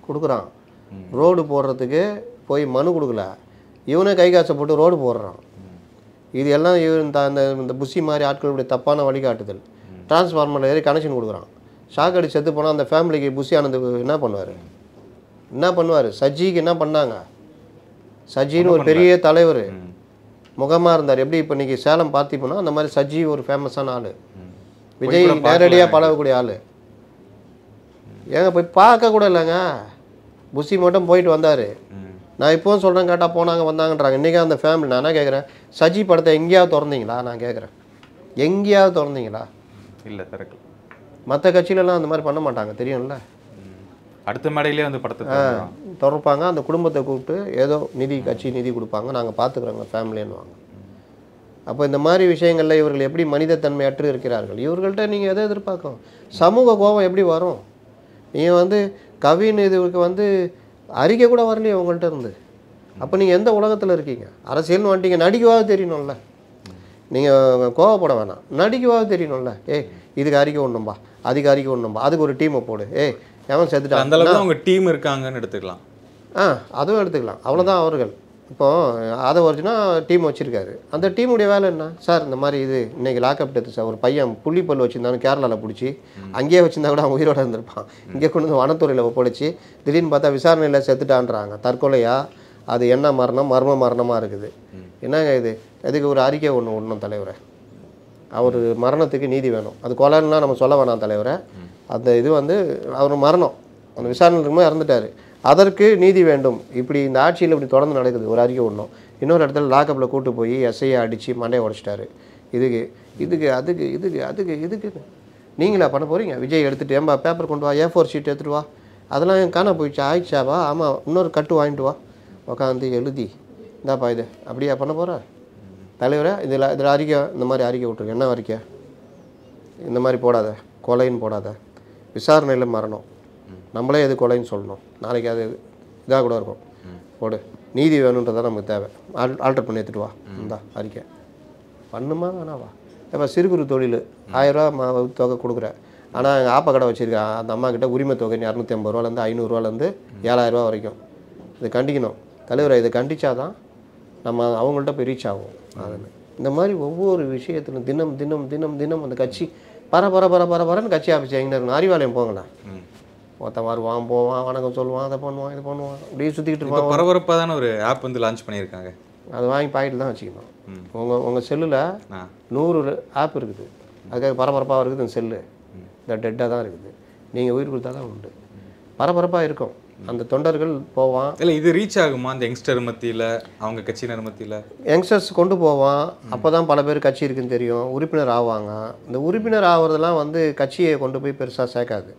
Speaker 2: கொடுக்குறான். ரோடு போடுறதுக்கு போய் மனு கொடுக்கல, இவனே கை காசை போட்டு ரோடு போடுறான். இது எல்லாம் இவன் இந்த புஷி மாதிரி ஆட்களுடைய தப்பான வழிகாட்டுதல். டிரான்ஸ்ஃபார்மரில் ஏறி கனெக்ஷன் கொடுக்குறான். ஷாக் அடி செத்து போனால் அந்த ஃபேமிலிக்கு புஷி ஆனது என்ன பண்ணுவார்? சஜிக்கு என்ன பண்ணாங்க? சஜின்னு ஒரு பெரிய தலைவர் முகமாக இருந்தார். எப்படி இப்போ இன்றைக்கி சேலம் பார்த்திப்போனா அந்த மாதிரி சஜி ஒரு ஃபேமஸான ஆள். விஜய் நேரடியாக பழகக்கூடிய ஆள். ஏங்க போய் பார்க்க கூட இல்லைங்க, புஷி மட்டும் போயிட்டு வந்தார். நான் இப்போவும் சொல்கிறேன், கேட்டால் போனாங்க வந்தாங்கன்றாங்க. இன்றைக்கி அந்த ஃபேமிலி நான் என்ன கேட்குறேன், சஜி படத்தை எங்கேயாவது திறந்தீங்களா? நான் கேட்குறேன், எங்கேயாவது திறந்தீங்களா? இல்லை, திறக்கல. மற்ற கட்சியிலலாம் அந்த மாதிரி பண்ண மாட்டாங்க, தெரியும்ல.
Speaker 3: அடுத்த மேடையிலே வந்து படத்தை
Speaker 2: திறப்பாங்க. அந்த குடும்பத்தை கூப்பிட்டு ஏதோ கட்சி நிதி கொடுப்பாங்க, நாங்கள் பார்த்துக்குறோங்க ஃபேமிலின்னுவாங்க. அப்போ இந்த மாதிரி விஷயங்களில் இவர்கள் எப்படி மனிதத்தன்மையற்று இருக்கிறார்கள். இவர்கள்ட்ட நீங்கள் எதை எதிர்பார்க்கணும்? சமூக கோபம் எப்படி வரும்? நீங்கள் வந்து கவின் இதுக்கு வந்து அறிக்கை கூட வரலையே உங்கள்கிட்ட இருந்து. அப்போ நீங்கள் எந்த உலகத்தில் இருக்கீங்க? அரசியல்னு வந்துட்டீங்க, நடிக்கவாவது தெரியணும்ல. நீங்கள் கோவப்பட வேணாம், நடிக்கவாவது தெரியணும்ல. இதுக்கு அறிக்கை ஒன்றும்பா, அதுக்கு அறிக்கை ஒன்றும்பா, அதுக்கு ஒரு டீமை போடு. எவன் செத்துட்டான்,
Speaker 3: அந்த அளவுக்கு அவங்க டீம் இருக்காங்கன்னு எடுத்துக்கலாம்.
Speaker 2: அதுவும் எடுத்துக்கலாம். அவ்வளோதான் அவர்கள். இப்போது அதை வச்சுன்னா டீம் வச்சுருக்காரு. அந்த டீமுடைய வேலை என்ன சார்? இந்த மாதிரி இது இன்றைக்கி லாக்அப் டெத்து சார். ஒரு பையன் புள்ளிப்பல் வச்சுருந்தாலும் கேரளாவில் பிடிச்சி அங்கேயே வச்சுருந்தா கூட அவன் உயிரோடு இருந்திருப்பான். இங்கே கொண்டு வந்து வனத்துறையில் ஒப்படைச்சி திடீர்னு பார்த்தா விசாரணையில் செத்துட்டான்றாங்க. தற்கொலையா? அது என்ன மரணம்? மர்ம மரணமாக இருக்குது. என்னங்க இது? அதுக்கு ஒரு அறிக்கை ஒன்று விடணும் தலைவரை. அவர் மரணத்துக்கு நீதி வேணும். அது கொலைன்னா நம்ம சொல்ல வேணாம் தலைவரை. அந்த இது வந்து அவர் மரணம், அந்த விசாரணை இருக்கும்போது இறந்துட்டார், அதற்கு நீதி வேண்டும். இப்படி இந்த ஆட்சியில் இப்படி தொடர்ந்து நடக்குது, ஒரு அறிக்கை ஒன்றும். இன்னொரு இடத்துல லாக்கப்பில் கூட்டு போய் எஸ்ஐயை அடித்து மண்டையை உடைச்சிட்டாரு. இதுக்கு இதுக்கு அதுக்கு இதுக்கு அதுக்கு இதுக்கு நீங்களா பண்ண போகிறீங்க? விஜய் எடுத்துகிட்டு ஏம்பா பேப்பர் கொண்டு வா, A4 ஷீட் எடுத்துகிட்டு வா. அதெல்லாம் காண போயிடுச்சு, ஆயிடுச்சாவா? ஆமாம், இன்னொரு கட்டு வாங்கிட்டு வா, உட்காந்து எழுதி இந்தாப்பா இது அப்படியா பண்ண போகிற தலைவரை? இதில் அறிக்கை, இந்த மாதிரி அறிக்கை விட்ருக்கு. என்ன அறிக்கை? இந்த மாதிரி போடாத, கொலைன்னு போடாத, விசாரணையில் மரணம், நம்மளே எது கொலைன்னு சொல்லணும், நாளைக்கு அது இதாக கூட இருக்கும், போடு. நீதி வேணுன்றதான் நமக்கு தேவை. ஆல்டர் பண்ணி எடுத்துகிட்டு வா, இந்தா அறிக்கை. பண்ணுமா வேணாவா? இப்போ சிறு குறு தொழில் 1000 ரூபா தொகை கொடுக்குற. ஆனால் எங்கள் ஆப்பா கடை வச்சுருக்கேன், அந்த அம்மா கிட்ட உரிமை தொகை 250 ரூபாலேருந்து 500 ரூபாலேருந்து 7000 ரூபா வரைக்கும். இதை கண்டிக்கணும் தலைவரை. இதை கண்டிச்சாதான் நம்ம அவங்கள்ட்ட போய் ரீச் ஆகும். அதில் இந்த மாதிரி ஒவ்வொரு விஷயத்திலும் தினம் தினம் தினம் தினம் அந்த கட்சி பரன்னு கட்சி ஆஃபீஸ் எங்கே இருக்கணும்? அறிவாலயம் போங்களேன். ஒருத்தன் வருவான், போவான், வணக்கம் சொல்லுவான், அதை பண்ணுவான், இது பண்ணுவான், அப்படியே சுற்றிக்கிட்டு இருப்பான்.
Speaker 3: பரபரப்பாக தானே ஒரு ஆப் வந்து லான்ச் பண்ணியிருக்காங்க.
Speaker 2: அதை வாங்கி பாக்கெட்டில் தான் வச்சுக்கணும். உங்கள் செல்லில் 100 ஆப் இருக்குது, அதுக்காக பரபரப்பாக இருக்குது. இந்த செல்லு இந்த டெட்டாக தான் இருக்குது. நீங்கள் உயிர் கொடுத்தா தான் உண்டு. பரபரப்பாக இருக்கும். அந்த தொண்டர்கள் போவான்.
Speaker 3: இல்லை இது ரீச் ஆகுமா அந்த யங்ஸ்டர் மத்தியில், அவங்க கட்சியினர் மத்தியில்?
Speaker 2: யங்ஸ்டர்ஸ் கொண்டு போவான். அப்போ தான் பல பேர் கட்சி இருக்குன்னு தெரியும், உறுப்பினர் ஆவாங்க. இந்த உறுப்பினர் ஆகிறதுலாம் வந்து கட்சியை கொண்டு போய் பெருசாக சேர்க்காது.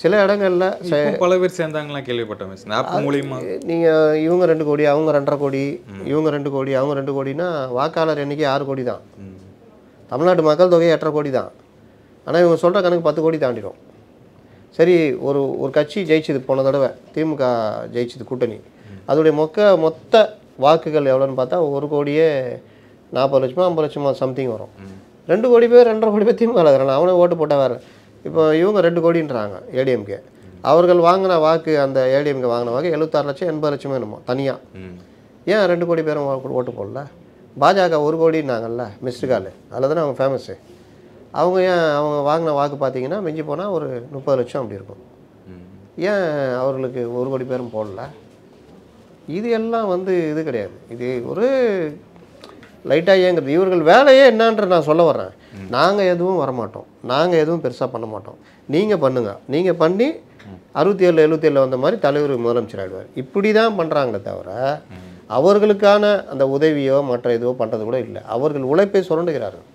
Speaker 2: சில இடங்களில்
Speaker 3: பல பேர் சேர்ந்தாங்கலாம் கேள்விப்பட்டேன் மிஸ். ஆப் மூலியமா
Speaker 2: நீங்கள் இவங்க 2 கோடி, அவங்க 2.5 கோடி, இவங்க 2 கோடி, அவங்க 2 கோடினா வாக்காளர் எண்ணிக்கை 6 கோடி தான். தமிழ்நாட்டு மக்கள் தொகை 8.5 கோடி தான். ஆனால் இவங்க சொல்கிற கணக்கு 10 கோடி தாண்டிடும். சரி, ஒரு கட்சி ஜெயிச்சது போன தடவை, திமுக ஜெயிச்சது கூட்டணி, அதோடைய மொத்த வாக்குகள் எவ்வளோன்னு பார்த்தா 1 கோடியே 40 லட்சமா 50 லட்சமா சம்திங் வரும். 2 கோடி பேர் 2.5 கோடி பேர் திமுக இருக்கிறாங்க, அவனே ஓட்டு போட்டால் வேறு. இப்போ இவங்க 2 கோடின்றாங்க ஏடிஎம்கே. அவர்கள் வாங்கின வாக்கு, அந்த ஏடிஎம்கே வாங்கின வாக்கு 76 லட்சம் 80 லட்சமே என்னமோ தனியாக. ஏன் 2 கோடி பேரும் ஓட்டு போடல? பாஜக 1 கோடின்னாங்கல்ல மிஸ்டு கால், அதில் தானே அவங்க ஃபேமஸ்ஸு. அவங்க ஏன் அவங்க வாங்கின வாக்கு பார்த்தீங்கன்னா மிஞ்சி போனால் ஒரு 30 லட்சம் அப்படி இருக்கும். ஏன் அவர்களுக்கு 1 கோடி பேரும் போடல? இது எல்லாம் வந்து இது கிடையாது. இது ஒரு லைட்டாக ஏங்குறது. இவர்கள் வேலையே என்னன்ற நான் சொல்ல வர்றேன். நாங்கள் எதுவும் வரமாட்டோம், நாங்கள் எதுவும் பெருசாக பண்ண மாட்டோம், நீங்கள் பண்ணுங்கள், நீங்கள் பண்ணி 67 77 வந்த மாதிரி தலைவர் முதலமைச்சர் ஆகிடுவார். இப்படி தான் பண்ணுறாங்களே தவிர அவர்களுக்கான அந்த உதவியோ மற்ற இதுவோ பண்ணுறது கூட இல்லை. அவர்கள் உழைப்பை சுரண்டுகிறார்கள்.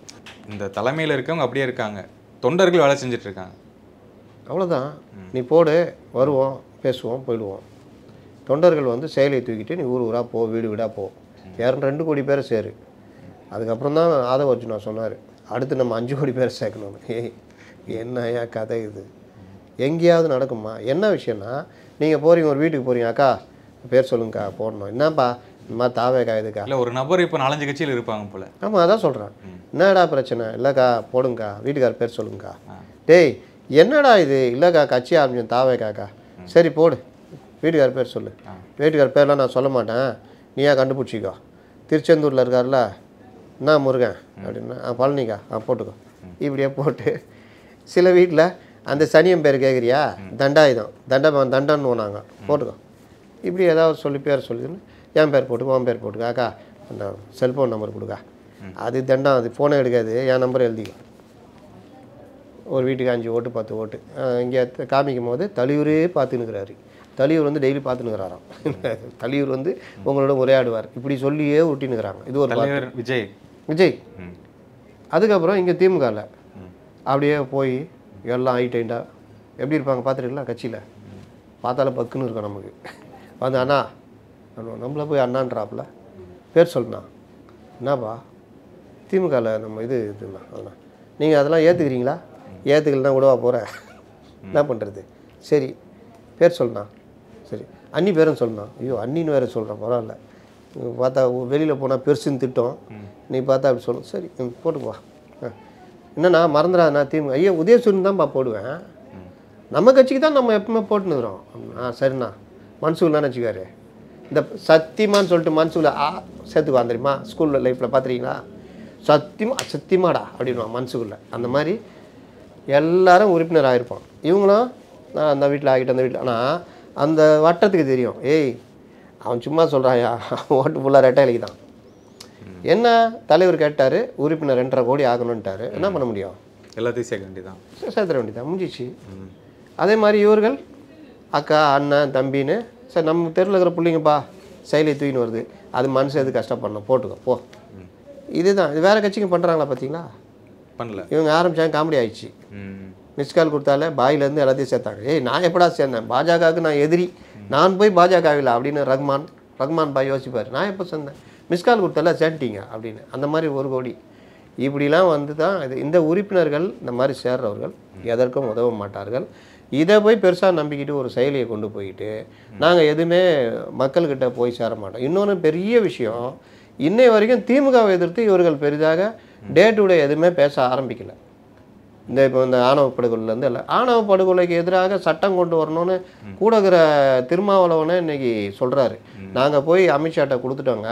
Speaker 3: இந்த தலைமையில் இருக்கவங்க அப்படியே இருக்காங்க, தொண்டர்கள் வேலை செஞ்சுட்டு இருக்காங்க.
Speaker 2: அவ்வளோதான். நீ போடு, வருவோம், பேசுவோம், போயிடுவோம். தொண்டர்கள் வந்து செயலியை தூக்கிட்டு நீ ஊர் ஊராக போ, வீடு வீடாக போ, 2 கோடி பேரை சேரு. அதுக்கப்புறம் தான் ஆதவ அர்ஜுனா சொன்னார், அடுத்து நம்ம 5 கோடி பேரை சேர்க்கணும்னு. என்னையா கதை இது? எங்கேயாவது நடக்குமா? என்ன விஷயம்னா, நீங்கள் போகிறீங்க, ஒரு வீட்டுக்கு போகிறீங்க, அக்கா பேர் சொல்லுங்கக்கா போடணும். என்னப்பா இந்த மாதிரி தாவேக்கா இதுக்கா?
Speaker 3: இல்லை, ஒரு நபர் இப்போ 4-5 கட்சியில் இருப்பாங்க போல்.
Speaker 2: ஆமாம், அதான் சொல்கிறேன். என்னடா பிரச்சனை? இல்லைக்கா போடுங்கக்கா, வீட்டுக்கார பேர் சொல்லுங்கக்கா. டேய் என்னடா இது? இல்லைக்கா கட்சி ஆரம்பிச்சோம் தாவேக்காக்கா. சரி போடு, வீட்டுக்கார பேர் சொல்லு. வீட்டுக்கார பேர்லாம் நான் சொல்ல மாட்டேன், நீயா கண்டுபிடிச்சிக்கோ. திருச்செந்தூரில் இருக்கார்ல, என்ன முருகன் அப்படின்னா, பழனிக்கா, போட்டுக்கோ. இப்படியே போட்டு சில வீட்டில் அந்த சனியம் பேர் கேட்குறியா, தண்டாயுதம், தண்டன்னு போனாங்க, போட்டுக்கோ. இப்படி ஏதாவது சொல்லி பேர் சொல்லிதுன்னு என் பேர் போட்டுக்கோ, உன் பேர் போட்டுக்கோ. அக்கா அந்த செல்ஃபோன் நம்பர் கொடுக்கா, அது தண்டம், அது ஃபோனே எடுக்காது, என் நம்பர் எழுதிக்கோ. ஒரு வீட்டுக்கு 5 ஓட்டு 10 ஓட்டு இங்கே காமிக்கும் போது தலைவரே பார்த்துன்னுக்கிறாரு. தலைவர் வந்து டெய்லி பார்த்துன்னுக்கிறாராம். தலைவர் வந்து உங்களோட உரையாடுவார். இப்படி சொல்லியே ஒட்டினுக்கிறாங்க. இது ஒரு
Speaker 3: தலைவர் விஜய்.
Speaker 2: அதுக்கப்புறம் இங்கே திமுகவில் அப்படியே போய் எல்லாம் ஐட்டா எப்படி இருப்பாங்க பார்த்துருக்கலாம். கட்சியில் பார்த்தால பக்குன்னு இருக்கும் நமக்கு. வந்து அண்ணா நம்மளை போய் அண்ணான்றாப்புல பேர் சொல்லுண்ணா. என்னப்பா திமுகவில் நம்ம இதுண்ணா, அதெல்லாம் நீங்கள் அதெல்லாம் ஏற்றுக்கிறீங்களா? ஏற்றுக்கலன்னா விடவா போகிறேன், என்ன பண்ணுறது? சரி பேர் சொல்லுண்ணா. சரி அண்ணி பேரும் சொல்லணும். ஐயோ அண்ணின்னு வேறு சொல்கிறேன், பரவாயில்ல. பார்த்தா வெளியில் போனால் பெருசுன்னு திட்டம், நீ பார்த்தா அப்படி சொல்லணும். சரி போட்டுக்குவா. என்னண்ணா மறந்துடாதுண்ணா திமுக. ஐயோ உதயசூரியன் தான்ப்பா போடுவேன், நம்ம கட்சிக்கு தான் நம்ம எப்பவுமே போட்டுனுக்குறோம். சரிண்ணா மன்சூர்லாம் வச்சுக்காரு. இந்த சத்தியமான்னு சொல்லிட்டு மன்சூரில் சேர்த்துக்குவான் தெரியுமா? ஸ்கூலில் லைஃப்பில் பார்த்துருக்கீங்களா? சத்தியமாடா அப்படின்வான் மன்சூரில். அந்த மாதிரி எல்லாரும் உறுப்பினர் ஆகிருப்பான். இவங்களும் நான் அந்த வீட்டில் ஆகிட்டு அந்த வீட்டில். ஆனால் அந்த வட்டத்துக்கு தெரியும், ஏய் அவன் சும்மா சொல்கிறாயா, ஓட்டு ஃபுல்லாக ரெட்டையிலைக்கு தான். என்ன தலைவர் கேட்டார், உறுப்பினர் 2.5 கோடி ஆகணுன்ட்டார், என்ன பண்ண முடியும்? எல்லாத்தையும் சேர்க்க வேண்டியதான், சேர்த்துற வேண்டியதான், முடிஞ்சிச்சு. அதே மாதிரி இவர்கள் அக்கா அண்ணன் தம்பின்னு, சரி நம்ம தெருவில் இருக்கிற பிள்ளைங்கப்பா செயலை தூக்கின்னு வருது, அது மனுஷன் எது கஷ்டப்படணும், போட்டுக்கோ போ. இதுதான். இது வேறு கட்சிங்க பண்ணுறாங்களா பார்த்தீங்களா? பண்ணல. இவங்க ஆரம்பித்தாங்க, காமெடி ஆயிடுச்சு. மிஸ் கால் கொடுத்தாலே பாயிலேருந்து எல்லாத்தையும் சேர்த்தாங்க. ஏய் நான் எப்படா சேர்ந்தேன், பாஜகவுக்கு நான் எதிரி, நான் போய் பாஜகவில் அப்படின்னு ரஹ்மான் பாய் யோசிப்பார். நான் எப்போ சேர்ந்தேன், மிஸ் கால் கொடுத்தால சேர்ந்துட்டீங்க அப்படின்னு. அந்த மாதிரி 1 கோடி இப்படிலாம் வந்து தான் இது. இந்த உறுப்பினர்கள் இந்த மாதிரி சேர்றவர்கள் எதற்கும் உதவ மாட்டார்கள். இதை போய் பெருசாக நம்பிக்கிட்டு ஒரு செயலியை கொண்டு போயிட்டு நாங்கள் எதுவுமே மக்கள்கிட்ட போய் சேர மாட்டோம். இன்னொன்று பெரிய விஷயம், இன்னை வரைக்கும் திமுகவை எதிர்த்து இவர்கள் பெரிதாக டே டு டே எதுவுமே பேச ஆரம்பிக்கலை. இப்போ இந்த ஆணவ படுகொலைலேருந்து இல்லை, ஆணவ படுகொலைக்கு எதிராக சட்டம் கொண்டு வரணும்னு கூட இருக்கிற திருமாவளவனே இன்னைக்கு சொல்கிறாரு. நாங்கள் போய் அமித்ஷாட்ட கொடுத்துட்டோங்க,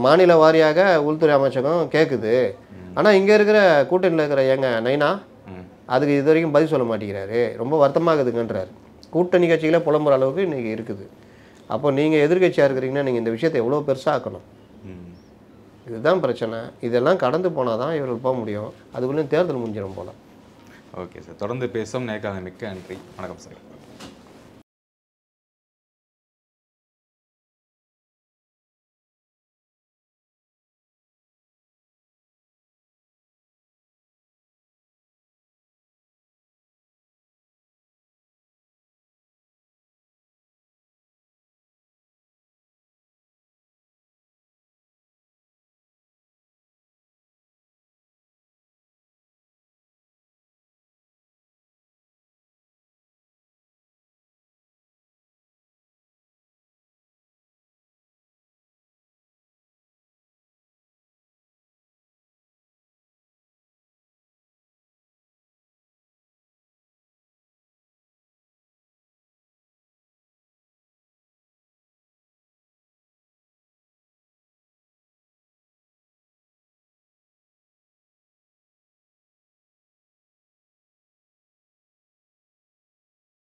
Speaker 2: மாநில வாரியாக உள்துறை அமைச்சகம் கேட்குது, ஆனால் இங்கே இருக்கிற கூட்டணியில் இருக்கிற எங்க நைனா அதுக்கு இது வரைக்கும் பதில் சொல்ல மாட்டேங்கிறாரு, ரொம்ப வருத்தமாகுதுங்கன்றார். கூட்டணி கட்சிகளே புலம்புற அளவுக்கு இன்றைக்கி இருக்குது. அப்போ நீங்கள் எதிர்கட்சியாக இருக்கிறீங்கன்னா நீங்கள் இந்த விஷயத்தை எவ்வளோ பெருசாக்கணும். இதுதான் பிரச்சனை. இதெல்லாம் கடந்து போனால் தான் இவர்கள் போக முடியும். அதுக்குள்ளேயும் தேர்தல் முடிஞ்சிடும் போல்.
Speaker 3: ஓகே சார், தொடர்ந்து பேசும். நேர்காணல் மிக்க நன்றி. வணக்கம் சார்.